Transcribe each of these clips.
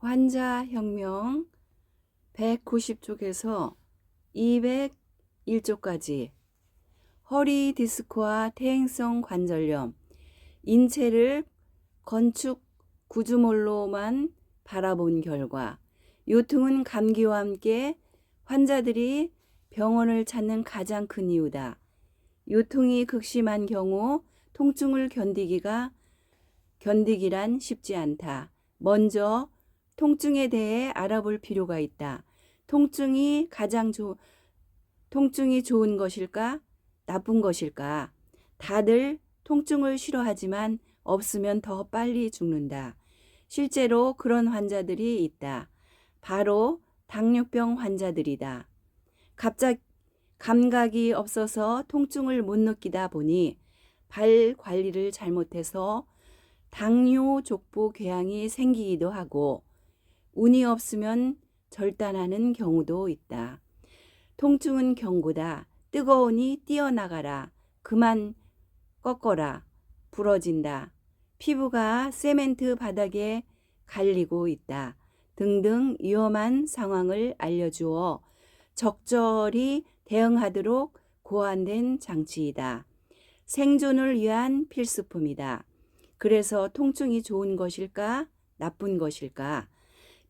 환자혁명 190쪽에서 201쪽까지 허리 디스크와 퇴행성 관절염, 인체를 건축 구조물로만 바라본 결과 요통은 감기와 함께 환자들이 병원을 찾는 가장 큰 이유다. 요통이 극심한 경우 통증을 견디기란 쉽지 않다. 먼저 통증에 대해 알아볼 필요가 있다. 통증이 좋은 것일까? 나쁜 것일까? 다들 통증을 싫어하지만 없으면 더 빨리 죽는다. 실제로 그런 환자들이 있다. 바로 당뇨병 환자들이다. 감각이 없어서 통증을 못 느끼다 보니 발 관리를 잘못해서 당뇨 족부 궤양이 생기기도 하고 운이 없으면 절단하는 경우도 있다. 통증은 경고다. 뜨거우니 뛰어나가라. 그만 꺾어라. 부러진다. 피부가 세멘트 바닥에 갈리고 있다. 등등 위험한 상황을 알려주어 적절히 대응하도록 고안된 장치이다. 생존을 위한 필수품이다. 그래서 통증이 좋은 것일까? 나쁜 것일까?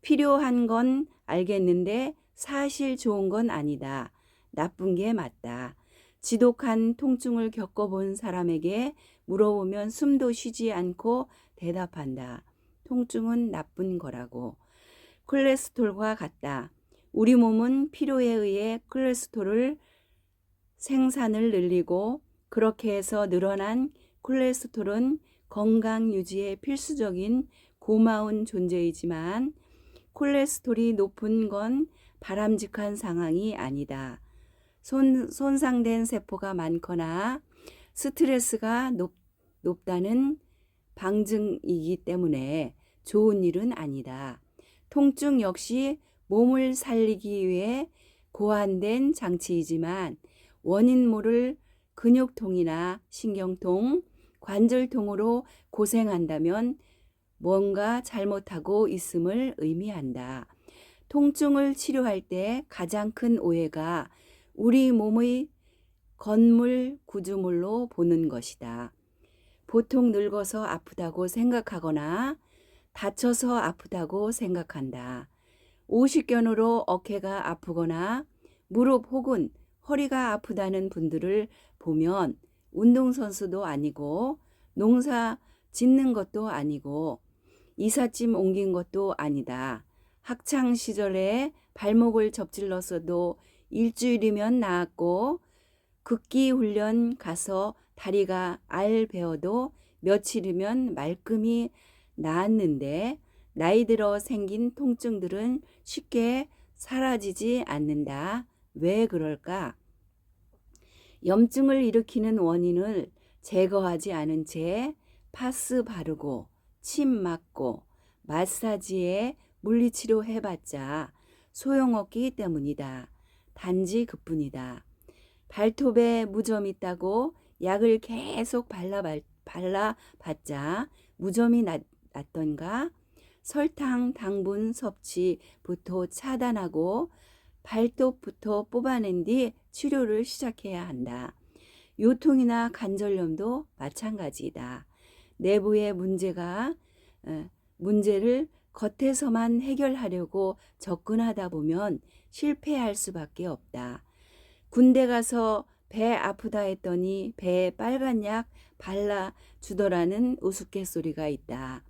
필요한 건 알겠는데 사실 좋은 건 아니다. 나쁜 게 맞다. 지독한 통증을 겪어본 사람에게 물어보면 숨도 쉬지 않고 대답한다. 통증은 나쁜 거라고. 콜레스테롤과 같다. 우리 몸은 필요에 의해 콜레스테롤 생산을 늘리고 그렇게 해서 늘어난 콜레스테롤은 건강 유지에 필수적인 고마운 존재이지만 콜레스테롤이 높은 건 바람직한 상황이 아니다. 손상된 세포가 많거나 스트레스가 높다는 방증이기 때문에 좋은 일은 아니다. 통증 역시 몸을 살리기 위해 고안된 장치이지만 원인 모를 근육통이나 신경통, 관절통으로 고생한다면 뭔가 잘못하고 있음을 의미한다. 통증을 치료할 때 가장 큰 오해가 우리 몸의 건물 구조물로 보는 것이다. 보통 늙어서 아프다고 생각하거나 다쳐서 아프다고 생각한다. 오십견으로 어깨가 아프거나 무릎 혹은 허리가 아프다는 분들을 보면 운동선수도 아니고 농사 짓는 것도 아니고 이삿짐 옮긴 것도 아니다. 학창시절에 발목을 접질렀어도 일주일이면 나았고 극기 훈련 가서 다리가 배어도 며칠이면 말끔히 나았는데 나이 들어 생긴 통증들은 쉽게 사라지지 않는다. 왜 그럴까? 염증을 일으키는 원인을 제거하지 않은 채 파스 바르고 침 맞고 마사지에 물리치료 해봤자 소용없기 때문이다. 단지 그뿐이다. 발톱에 무좀 있다고 약을 계속 발라봤자 무좀이 낫던가? 설탕, 당분 섭취부터 차단하고 발톱부터 뽑아낸 뒤 치료를 시작해야 한다. 요통이나 관절염도 마찬가지이다. 내부의 문제를 겉에서만 해결하려고 접근하다 보면 실패할 수밖에 없다. 군대 가서 배 아프다 했더니 배에 빨간 약 발라주더라는 우스갯소리가 있다.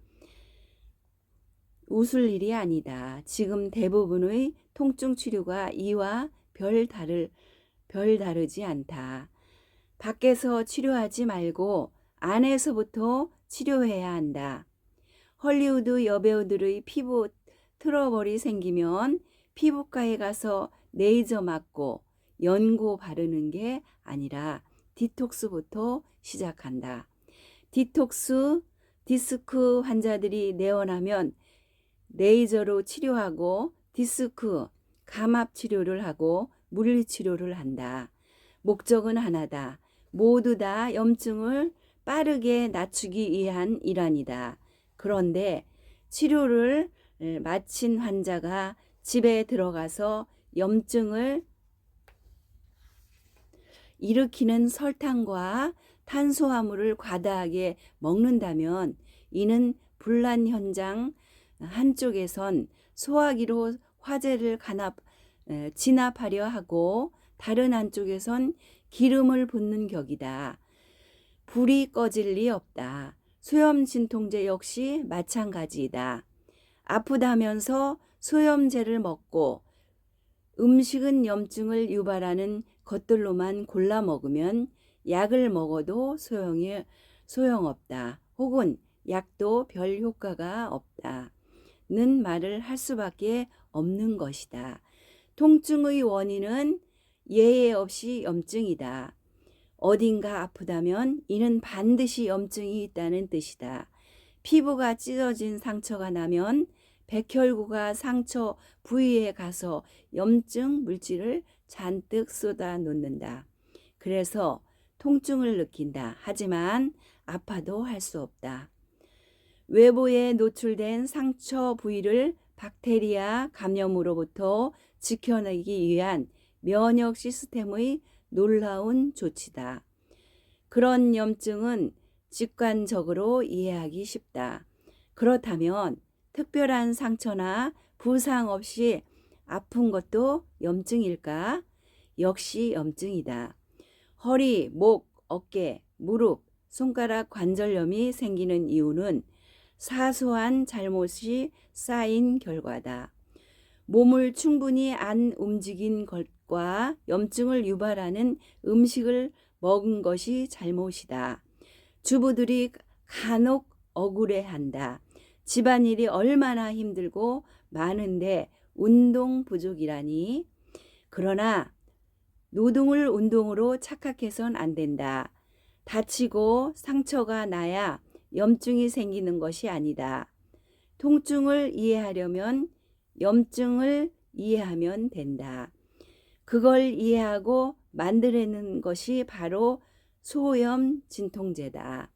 웃을 일이 아니다. 지금 대부분의 통증 치료가 이와 별 다르지 않다. 밖에서 치료하지 말고 안에서부터 치료해야 한다. 헐리우드 여배우들의 피부 트러블이 생기면 피부과에 가서 레이저 맞고 연고 바르는 게 아니라 디톡스부터 시작한다. 디스크 환자들이 내원하면 레이저로 치료하고 디스크 감압 치료를 하고 물리치료를 한다. 목적은 하나다. 모두 다 염증을 빠르게 낮추기 위한 일환이다. 그런데 치료를 마친 환자가 집에 들어가서 염증을 일으키는 설탕과 탄수화물을 과다하게 먹는다면 이는 분란 현장 한쪽에선 소화기로 화재를 진압하려 하고 다른 한쪽에선 기름을 붓는 격이다. 불이 꺼질 리 없다. 소염 진통제 역시 마찬가지이다. 아프다면서 소염제를 먹고 음식은 염증을 유발하는 것들로만 골라 먹으면 약을 먹어도 소용없다. 혹은 약도 별 효과가 없다는 말을 할 수밖에 없는 것이다. 통증의 원인은 예외 없이 염증이다. 어딘가 아프다면 이는 반드시 염증이 있다는 뜻이다. 피부가 찢어진 상처가 나면 백혈구가 상처 부위에 가서 염증 물질을 잔뜩 쏟아 놓는다. 그래서 통증을 느낀다. 하지만 아파도 할 수 없다. 외부에 노출된 상처 부위를 박테리아 감염으로부터 지켜내기 위한 면역 시스템의 놀라운 조치다. 그런 염증은 직관적으로 이해하기 쉽다. 그렇다면 특별한 상처나 부상 없이 아픈 것도 염증일까? 역시 염증이다. 허리, 목, 어깨, 무릎, 손가락 관절염이 생기는 이유는 사소한 잘못이 쌓인 결과다. 몸을 충분히 안 움직인 것과 염증을 유발하는 음식을 먹은 것이 잘못이다. 주부들이 간혹 억울해한다. 집안일이 얼마나 힘들고 많은데 운동 부족이라니. 그러나 노동을 운동으로 착각해선 안 된다. 다치고 상처가 나야 염증이 생기는 것이 아니다. 통증을 이해하려면 염증을 이해하면 된다. 그걸 이해하고 만들어내는 것이 바로 소염 진통제다.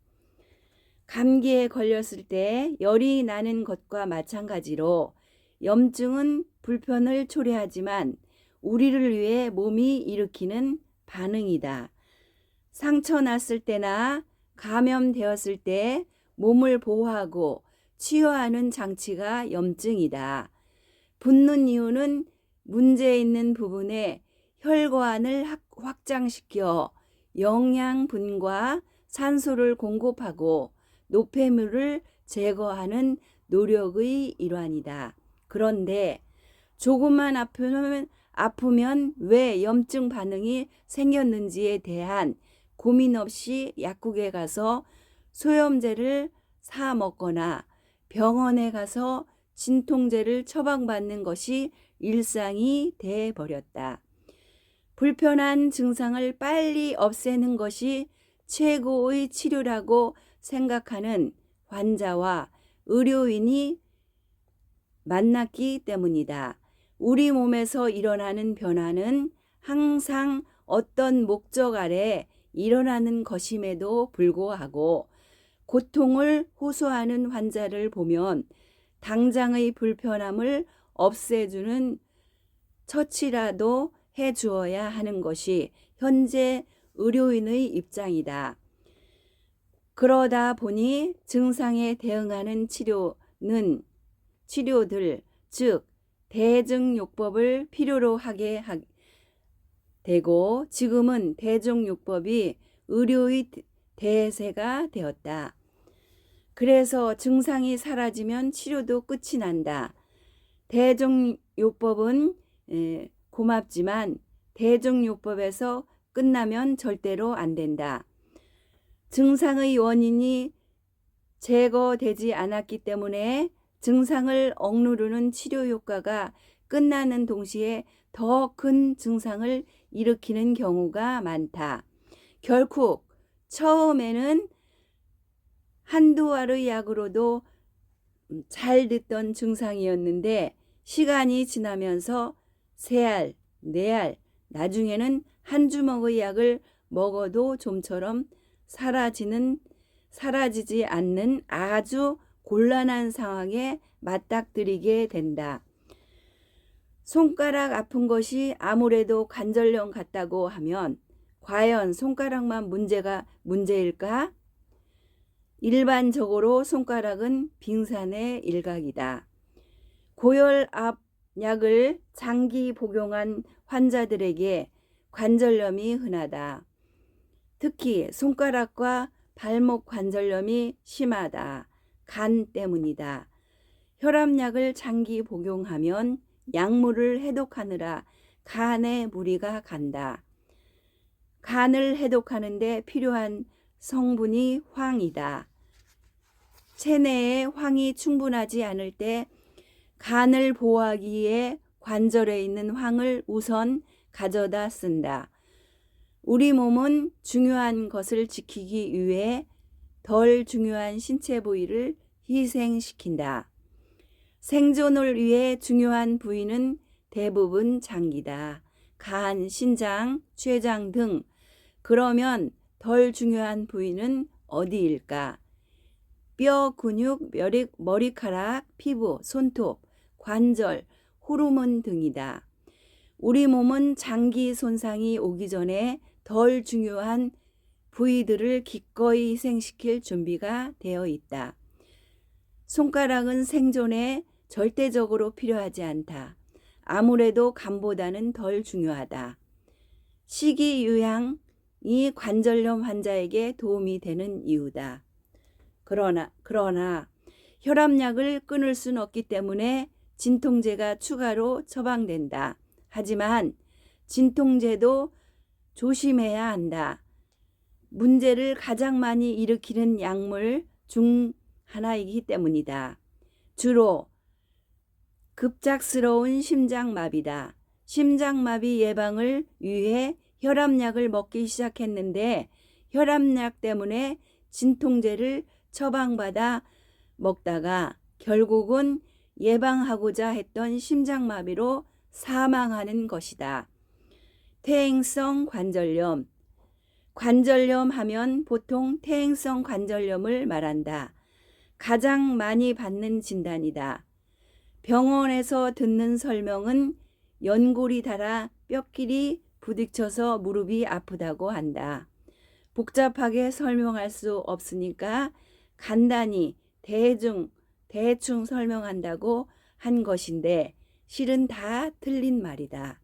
감기에 걸렸을 때 열이 나는 것과 마찬가지로 염증은 불편을 초래하지만 우리를 위해 몸이 일으키는 반응이다. 상처 났을 때나 감염되었을 때 몸을 보호하고 치유하는 장치가 염증이다. 붓는 이유는 문제 있는 부분에 혈관을 확장시켜 영양분과 산소를 공급하고 노폐물을 제거하는 노력의 일환이다. 그런데 조금만 아프면 왜 염증 반응이 생겼는지에 대한 고민 없이 약국에 가서 소염제를 사 먹거나 병원에 가서 진통제를 처방받는 것이 일상이 돼 버렸다. 불편한 증상을 빨리 없애는 것이 최고의 치료라고 생각하는 환자와 의료인이 만났기 때문이다. 우리 몸에서 일어나는 변화는 항상 어떤 목적 아래 일어나는 것임에도 불구하고 고통을 호소하는 환자를 보면 당장의 불편함을 없애주는 처치라도 해주어야 하는 것이 현재 의료인의 입장이다. 그러다 보니 증상에 대응하는 치료들, 즉 대증요법을 필요로 하게 되고 지금은 대증요법이 의료의 대세가 되었다. 그래서 증상이 사라지면 치료도 끝이 난다. 대증요법은 고맙지만 대증요법에서 끝나면 절대로 안 된다. 증상의 원인이 제거되지 않았기 때문에 증상을 억누르는 치료 효과가 끝나는 동시에 더 큰 증상을 일으키는 경우가 많다. 결국 처음에는 한두 알의 약으로도 잘 듣던 증상이었는데 시간이 지나면서 3알, 4알, 나중에는 한 주먹의 약을 먹어도 좀처럼 사라지지 않는 아주 곤란한 상황에 맞닥뜨리게 된다. 손가락 아픈 것이 아무래도 관절염 같다고 하면 과연 손가락만 문제일까? 일반적으로 손가락은 빙산의 일각이다. 고혈압 약을 장기 복용한 환자들에게 관절염이 흔하다. 특히 손가락과 발목 관절염이 심하다. 간 때문이다. 혈압약을 장기 복용하면 약물을 해독하느라 간에 무리가 간다. 간을 해독하는 데 필요한 성분이 황이다. 체내에 황이 충분하지 않을 때 간을 보호하기 위해 관절에 있는 황을 우선 가져다 쓴다. 우리 몸은 중요한 것을 지키기 위해 덜 중요한 신체 부위를 희생시킨다. 생존을 위해 중요한 부위는 대부분 장기다. 간, 신장, 췌장 등. 그러면 덜 중요한 부위는 어디일까? 뼈, 근육, 머리카락, 피부, 손톱, 관절, 호르몬 등이다. 우리 몸은 장기 손상이 오기 전에 덜 중요한 부위들을 기꺼이 희생시킬 준비가 되어 있다. 손가락은 생존에 절대적으로 필요하지 않다. 아무래도 간보다는 덜 중요하다. 식이유양이 관절염 환자에게 도움이 되는 이유다. 그러나 혈압약을 끊을 수는 없기 때문에 진통제가 추가로 처방된다. 하지만 진통제도 조심해야 한다. 문제를 가장 많이 일으키는 약물 중 하나이기 때문이다. 주로 급작스러운 심장마비다. 심장마비 예방을 위해 혈압약을 먹기 시작했는데 혈압약 때문에 진통제를 처방받아 먹다가 결국은 예방하고자 했던 심장마비로 사망하는 것이다. 퇴행성 관절염. 관절염 하면 보통 퇴행성 관절염을 말한다. 가장 많이 받는 진단이다. 병원에서 듣는 설명은 연골이 닳아 뼈끼리 부딪혀서 무릎이 아프다고 한다. 복잡하게 설명할 수 없으니까 간단히 대충 설명한다고 한 것인데 실은 다 틀린 말이다.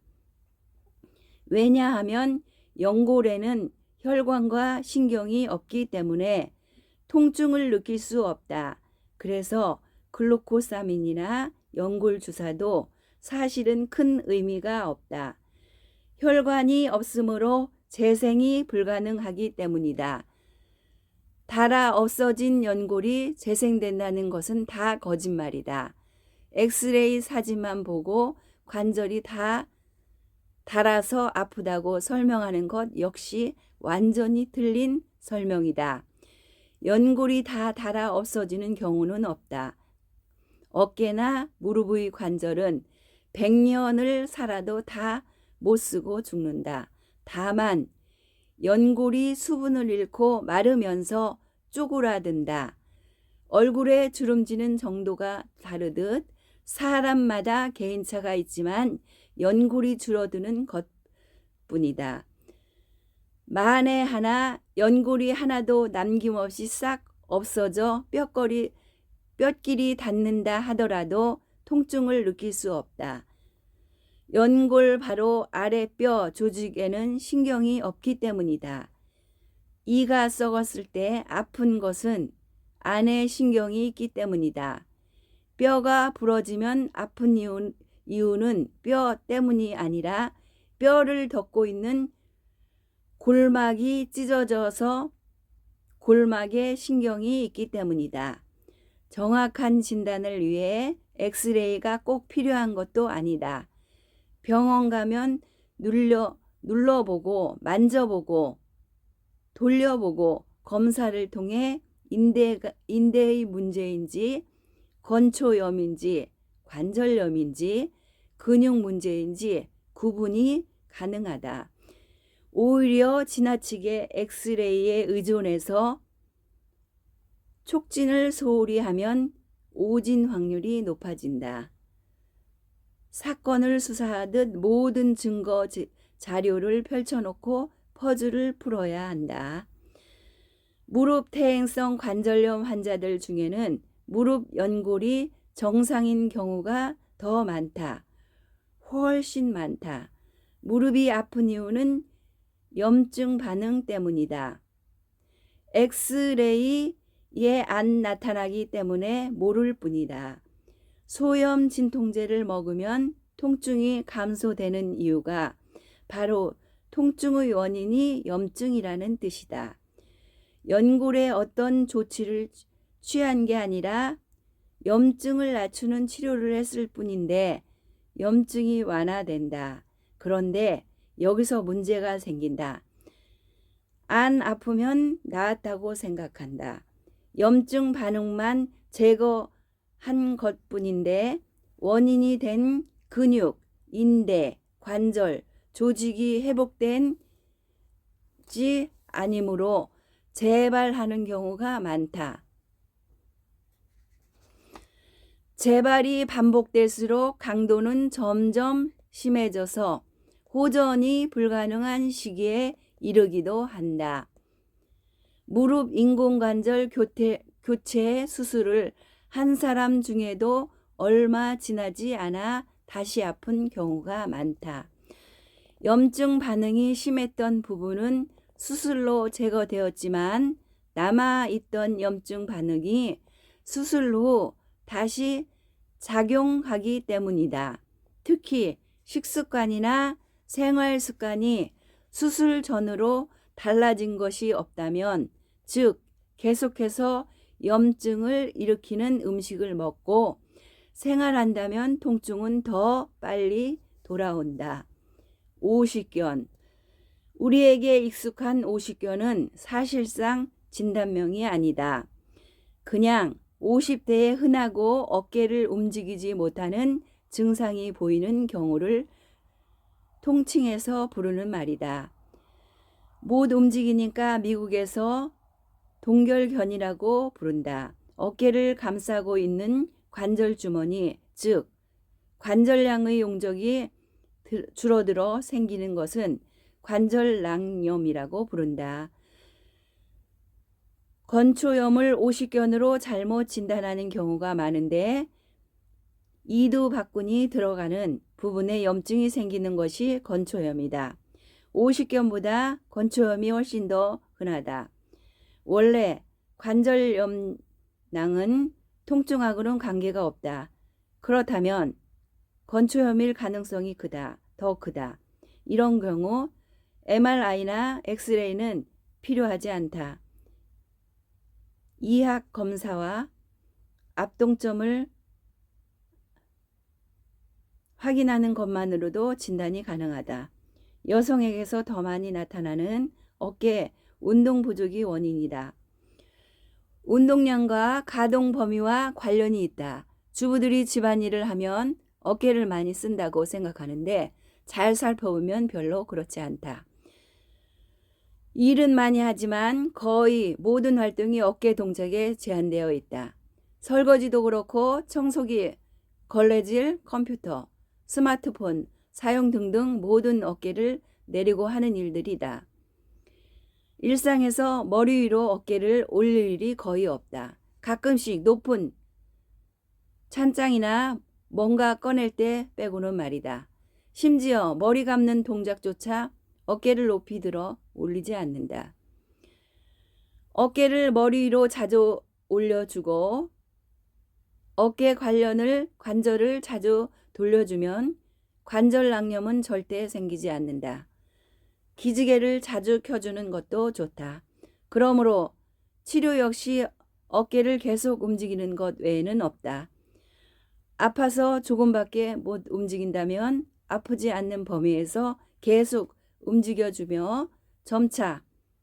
왜냐하면 연골에는 혈관과 신경이 없기 때문에 통증을 느낄 수 없다. 그래서 글루코사민이나 연골 주사도 사실은 큰 의미가 없다. 혈관이 없으므로 재생이 불가능하기 때문이다. 닳아 없어진 연골이 재생된다는 것은 다 거짓말이다. 엑스레이 사진만 보고 관절이 다 닳아서 아프다고 설명하는 것 역시 완전히 틀린 설명이다. 연골이 다 닳아 없어지는 경우는 없다. 어깨나 무릎의 관절은 100년을 살아도 다 못 쓰고 죽는다. 다만 연골이 수분을 잃고 마르면서 쪼그라든다. 얼굴에 주름지는 정도가 다르듯 사람마다 개인차가 있지만 연골이 줄어드는 것뿐이다. 만에 하나 연골이 하나도 남김없이 싹 없어져 뼈끼리 닿는다 하더라도 통증을 느낄 수 없다. 연골 바로 아랫뼈 조직에는 신경이 없기 때문이다. 이가 썩었을 때 아픈 것은 안에 신경이 있기 때문이다. 뼈가 부러지면 아픈 이유는 뼈 때문이 아니라 뼈를 덮고 있는 골막이 찢어져서 골막에 신경이 있기 때문이다. 정확한 진단을 위해 엑스레이가 꼭 필요한 것도 아니다. 병원 가면 눌러보고 만져보고 돌려보고 검사를 통해 인대의 문제인지 건초염인지 관절염인지 근육 문제인지 구분이 가능하다. 오히려 지나치게 엑스레이에 의존해서 촉진을 소홀히 하면 오진 확률이 높아진다. 사건을 수사하듯 모든 증거 자료를 펼쳐놓고 퍼즐을 풀어야 한다. 무릎 퇴행성 관절염 환자들 중에는 무릎 연골이 정상인 경우가 더 많다. 훨씬 많다. 무릎이 아픈 이유는 염증 반응 때문이다. 엑스레이에 안 나타나기 때문에 모를 뿐이다. 소염 진통제를 먹으면 통증이 감소되는 이유가 바로 통증의 원인이 염증이라는 뜻이다. 연골에 어떤 조치를 취한 게 아니라 염증을 낮추는 치료를 했을 뿐인데 염증이 완화된다. 그런데 여기서 문제가 생긴다. 안 아프면 나았다고 생각한다. 염증 반응만 제거한 것뿐인데 원인이 된 근육, 인대, 관절, 조직이 회복된지 아니므로 재발하는 경우가 많다. 재발이 반복될수록 강도는 점점 심해져서 호전이 불가능한 시기에 이르기도 한다. 무릎 인공관절 교체 수술을 한 사람 중에도 얼마 지나지 않아 다시 아픈 경우가 많다. 염증 반응이 심했던 부분은 수술로 제거되었지만 남아있던 염증 반응이 수술 후 다시 작용하기 때문이다. 특히 식습관이나 생활 습관이 수술 전으로 달라진 것이 없다면, 즉 계속해서 염증을 일으키는 음식을 먹고 생활한다면 통증은 더 빨리 돌아온다. 오십견. 우리에게 익숙한 오십견은 사실상 진단명이 아니다. 그냥 50대에 흔하고 어깨를 움직이지 못하는 증상이 보이는 경우를 통칭해서 부르는 말이다. 못 움직이니까 미국에서 동결견이라고 부른다. 어깨를 감싸고 있는 관절 주머니, 즉 관절량의 용적이 줄어들어 생기는 것은 관절낭염이라고 부른다. 건초염을 오십견으로 잘못 진단하는 경우가 많은데 이두박근이 들어가는 부분에 염증이 생기는 것이 건초염이다. 오십견보다 건초염이 훨씬 더 흔하다. 원래 관절염낭은 통증하고는 관계가 없다. 그렇다면 건초염일 가능성이 더 크다. 이런 경우 MRI나 엑스레이는 필요하지 않다. 이학 검사와 압동점을 확인하는 것만으로도 진단이 가능하다. 여성에게서 더 많이 나타나는 어깨 운동 부족이 원인이다. 운동량과 가동 범위와 관련이 있다. 주부들이 집안일을 하면 어깨를 많이 쓴다고 생각하는데 잘 살펴보면 별로 그렇지 않다. 일은 많이 하지만 거의 모든 활동이 어깨 동작에 제한되어 있다. 설거지도 그렇고 청소기, 걸레질, 컴퓨터, 스마트폰 사용 등등 모든 어깨를 내리고 하는 일들이다. 일상에서 머리 위로 어깨를 올릴 일이 거의 없다. 가끔씩 높은 찬장이나 뭔가 꺼낼 때 빼고는 말이다. 심지어 머리 감는 동작조차 어깨를 높이 들어 올리지 않는다. 어깨를 머리 위로 자주 올려주고 어깨 관절을 자주 돌려주면 관절낭염은 절대 생기지 않는다. 기지개를 자주 켜주는 것도 좋다. 그러므로 치료 역시 어깨를 계속 움직이는 것 외에는 없다. 아파서 조금밖에 못 움직인다면 아프지 않는 범위에서 계속 움직여주며 점차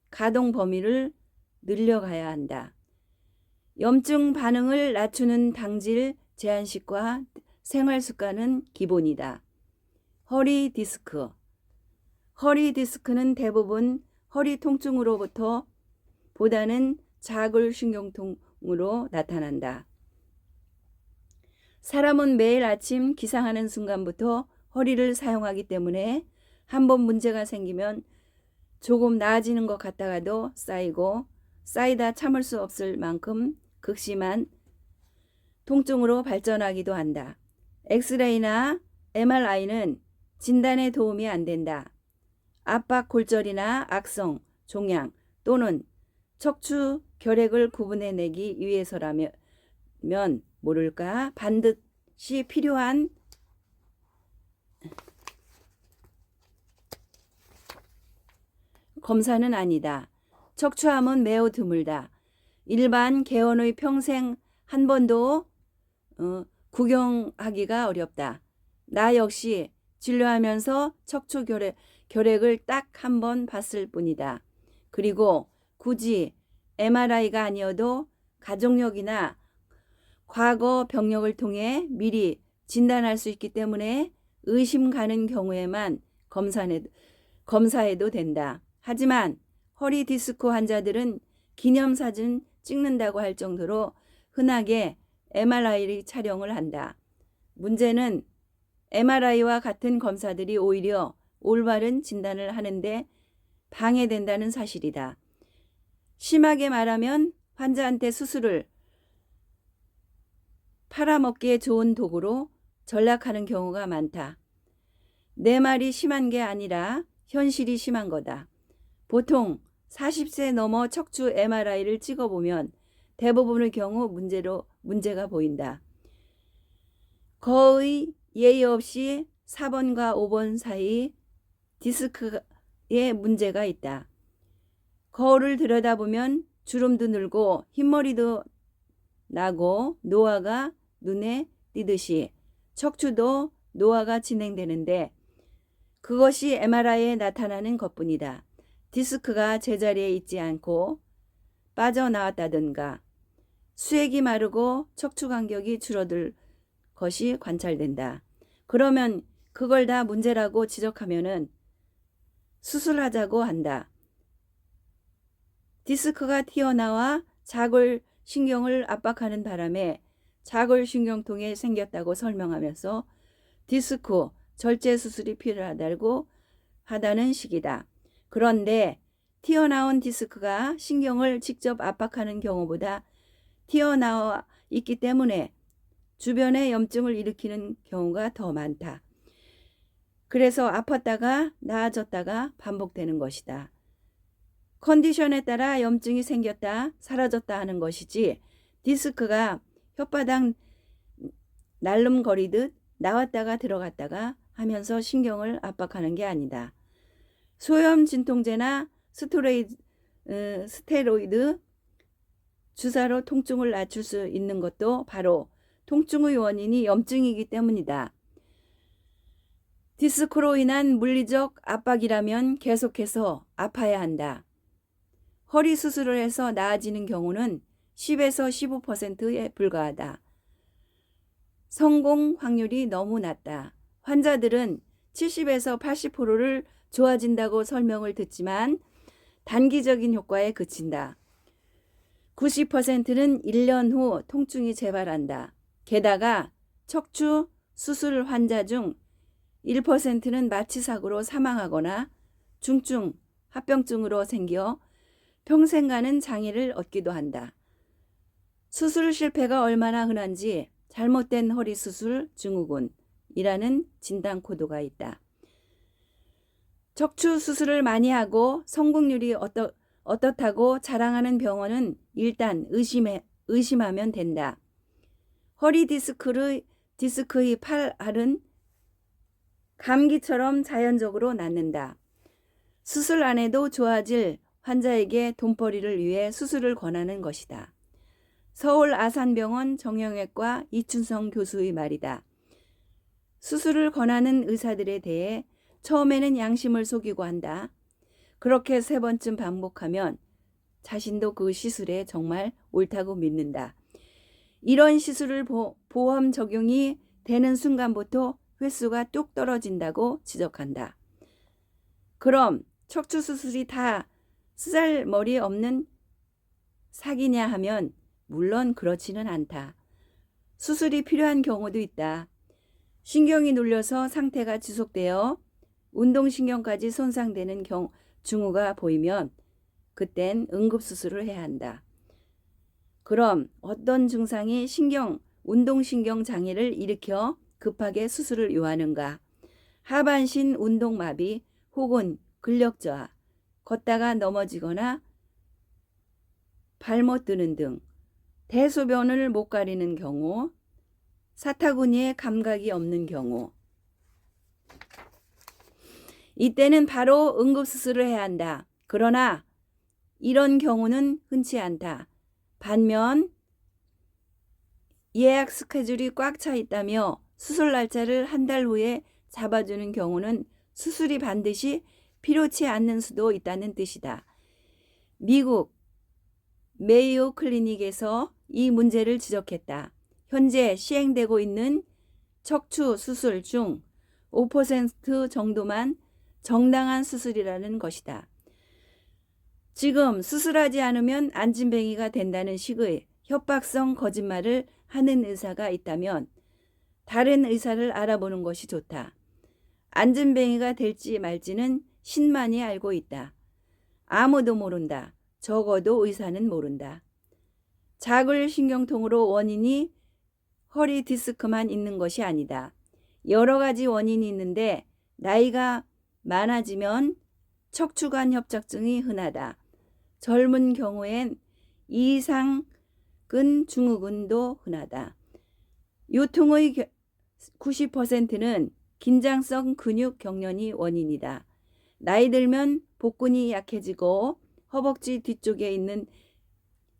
가동 범위를 늘려가야 한다. 염증 반응을 낮추는 당질 제한식과 생활 습관은 기본이다. 허리 디스크. 허리 디스크는 대부분 허리 통증으로부터 보다는 자골신경통으로 나타난다. 사람은 매일 아침 기상하는 순간부터 허리를 사용하기 때문에 한번 문제가 생기면 조금 나아지는 것 같다가도 쌓이고 쌓이다 참을 수 없을 만큼 극심한 통증으로 발전하기도 한다. 엑스레이나 MRI는 진단에 도움이 안 된다. 압박 골절이나 악성, 종양 또는 척추 결핵을 구분해내기 위해서라면 모를까 반드시 필요한 검사는 아니다. 척추암은 매우 드물다. 일반 개원의 평생 한 번도 구경하기가 어렵다. 나 역시 진료하면서 척추 결핵을 딱 한 번 봤을 뿐이다. 그리고 굳이 MRI가 아니어도 가족력이나 과거 병력을 통해 미리 진단할 수 있기 때문에 의심 가는 경우에만 검사해도 된다. 하지만 허리 디스크 환자들은 기념사진 찍는다고 할 정도로 흔하게 MRI 촬영을 한다. 문제는 MRI와 같은 검사들이 오히려 올바른 진단을 하는데 방해된다는 사실이다. 심하게 말하면 환자한테 수술을 팔아먹기에 좋은 도구로 전락하는 경우가 많다. 내 말이 심한 게 아니라 현실이 심한 거다. 보통 40세 넘어 척추 MRI를 찍어보면 대부분의 경우 문제가 보인다. 거의 예의 없이 4번과 5번 사이 디스크에 문제가 있다. 거울을 들여다보면 주름도 늘고 흰머리도 나고 노화가 눈에 띄듯이 척추도 노화가 진행되는데 그것이 MRI에 나타나는 것뿐이다. 디스크가 제자리에 있지 않고 빠져나왔다든가 수액이 마르고 척추 간격이 줄어들 것이 관찰된다. 그러면 그걸 다 문제라고 지적하면은 수술하자고 한다. 디스크가 튀어나와 자골신경을 압박하는 바람에 자골신경통에 생겼다고 설명하면서 디스크 절제 수술이 필요하다고 하다는 식이다. 그런데 튀어나온 디스크가 신경을 직접 압박하는 경우보다 튀어나와 있기 때문에 주변에 염증을 일으키는 경우가 더 많다. 그래서 아팠다가 나아졌다가 반복되는 것이다. 컨디션에 따라 염증이 생겼다 사라졌다 하는 것이지 디스크가 혓바닥 날름거리듯 나왔다가 들어갔다가 하면서 신경을 압박하는 게 아니다. 소염 진통제나 스테로이드 주사로 통증을 낮출 수 있는 것도 바로 통증의 원인이 염증이기 때문이다. 디스크로 인한 물리적 압박이라면 계속해서 아파야 한다. 허리 수술을 해서 나아지는 경우는 10에서 15%에 불과하다. 성공 확률이 너무 낮다. 환자들은 70에서 80%를 좋아진다고 설명을 듣지만 단기적인 효과에 그친다. 90%는 1년 후 통증이 재발한다. 게다가 척추 수술 환자 중 1%는 마취사고로 사망하거나 중증 합병증으로 생겨 평생 가는 장애를 얻기도 한다. 수술 실패가 얼마나 흔한지 잘못된 허리 수술 증후군이라는 진단 코드가 있다. 척추 수술을 많이 하고 성공률이 어떻다고 자랑하는 병원은 일단 의심하면 된다. 허리 디스크의 팔알은 감기처럼 자연적으로 낫는다. 수술 안 해도 좋아질 환자에게 돈벌이를 위해 수술을 권하는 것이다. 서울 아산병원 정형외과 이춘성 교수의 말이다. 수술을 권하는 의사들에 대해 처음에는 양심을 속이고 한다. 그렇게 3번쯤 반복하면 자신도 그 시술에 정말 옳다고 믿는다. 이런 시술을 보험 적용이 되는 순간부터 횟수가 뚝 떨어진다고 지적한다. 그럼 척추 수술이 다 쓰잘머리 없는 사기냐 하면 물론 그렇지는 않다. 수술이 필요한 경우도 있다. 신경이 눌려서 상태가 지속되어 운동신경까지 손상되는 징후가 보이면 그땐 응급수술을 해야 한다. 그럼 어떤 증상이 운동신경 장애를 일으켜 급하게 수술을 요하는가? 하반신 운동마비 혹은 근력저하, 걷다가 넘어지거나 발못 드는 등, 대소변을 못 가리는 경우, 사타구니에 감각이 없는 경우. 이때는 바로 응급수술을 해야 한다. 그러나 이런 경우는 흔치 않다. 반면 예약 스케줄이 꽉 차 있다며 수술 날짜를 한 달 후에 잡아주는 경우는 수술이 반드시 필요치 않는 수도 있다는 뜻이다. 미국 메이오 클리닉에서 이 문제를 지적했다. 현재 시행되고 있는 척추 수술 중 5% 정도만 정당한 수술이라는 것이다. 지금 수술하지 않으면 안진뱅이가 된다는 식의 협박성 거짓말을 하는 의사가 있다면 다른 의사를 알아보는 것이 좋다. 안진뱅이가 될지 말지는 신만이 알고 있다. 아무도 모른다. 적어도 의사는 모른다. 자굴신경통으로 원인이 허리 디스크만 있는 것이 아니다. 여러 가지 원인이 있는데 나이가 많아지면 척추관 협착증이 흔하다. 젊은 경우엔 이상근 증후군도 흔하다. 요통의 90%는 긴장성 근육 경련이 원인이다. 나이 들면 복근이 약해지고 허벅지 뒤쪽에 있는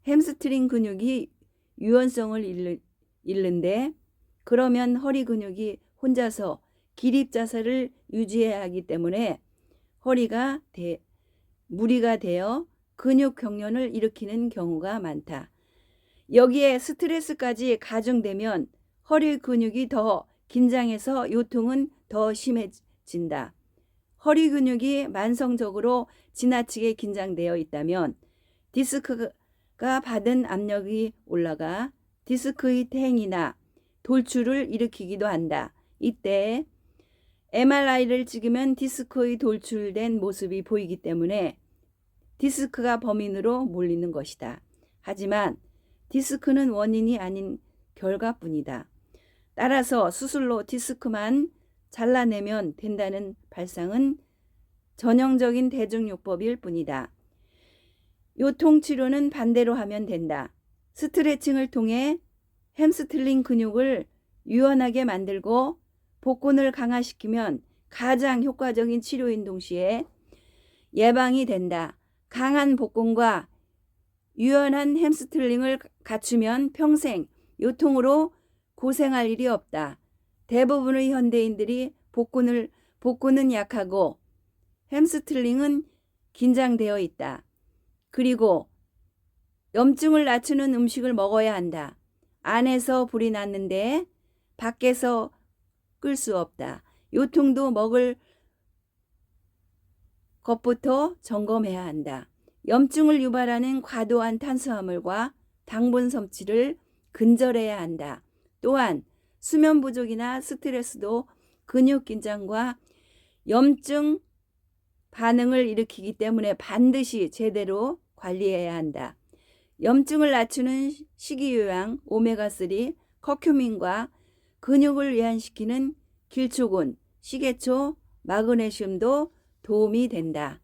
햄스트링 근육이 유연성을 잃는데 그러면 허리 근육이 혼자서 기립 자세를 유지해야 하기 때문에 허리가 무리가 되어 근육 경련을 일으키는 경우가 많다. 여기에 스트레스까지 가중되면 허리 근육이 더 긴장해서 요통은 더 심해진다. 허리 근육이 만성적으로 지나치게 긴장되어 있다면 디스크가 받은 압력이 올라가 디스크의 퇴행이나 돌출을 일으키기도 한다. 이때 MRI를 찍으면 디스크의 돌출된 모습이 보이기 때문에 디스크가 범인으로 몰리는 것이다. 하지만 디스크는 원인이 아닌 결과뿐이다. 따라서 수술로 디스크만 잘라내면 된다는 발상은 전형적인 대중요법일 뿐이다. 요통치료는 반대로 하면 된다. 스트레칭을 통해 햄스트링 근육을 유연하게 만들고 복근을 강화시키면 가장 효과적인 치료인 동시에 예방이 된다. 강한 복근과 유연한 햄스트링을 갖추면 평생 요통으로 고생할 일이 없다. 대부분의 현대인들이 복근은 약하고 햄스트링은 긴장되어 있다. 그리고 염증을 낮추는 음식을 먹어야 한다. 안에서 불이 났는데 밖에서 끌 수 없다. 요통도 먹을 것부터 점검해야 한다. 염증을 유발하는 과도한 탄수화물과 당분 섭취를 근절해야 한다. 또한 수면 부족이나 스트레스도 근육 긴장과 염증 반응을 일으키기 때문에 반드시 제대로 관리해야 한다. 염증을 낮추는 식이요양 오메가3, 커큐민과 근육을 외환시키는 길초군, 시계초, 마그네슘도 도움이 된다.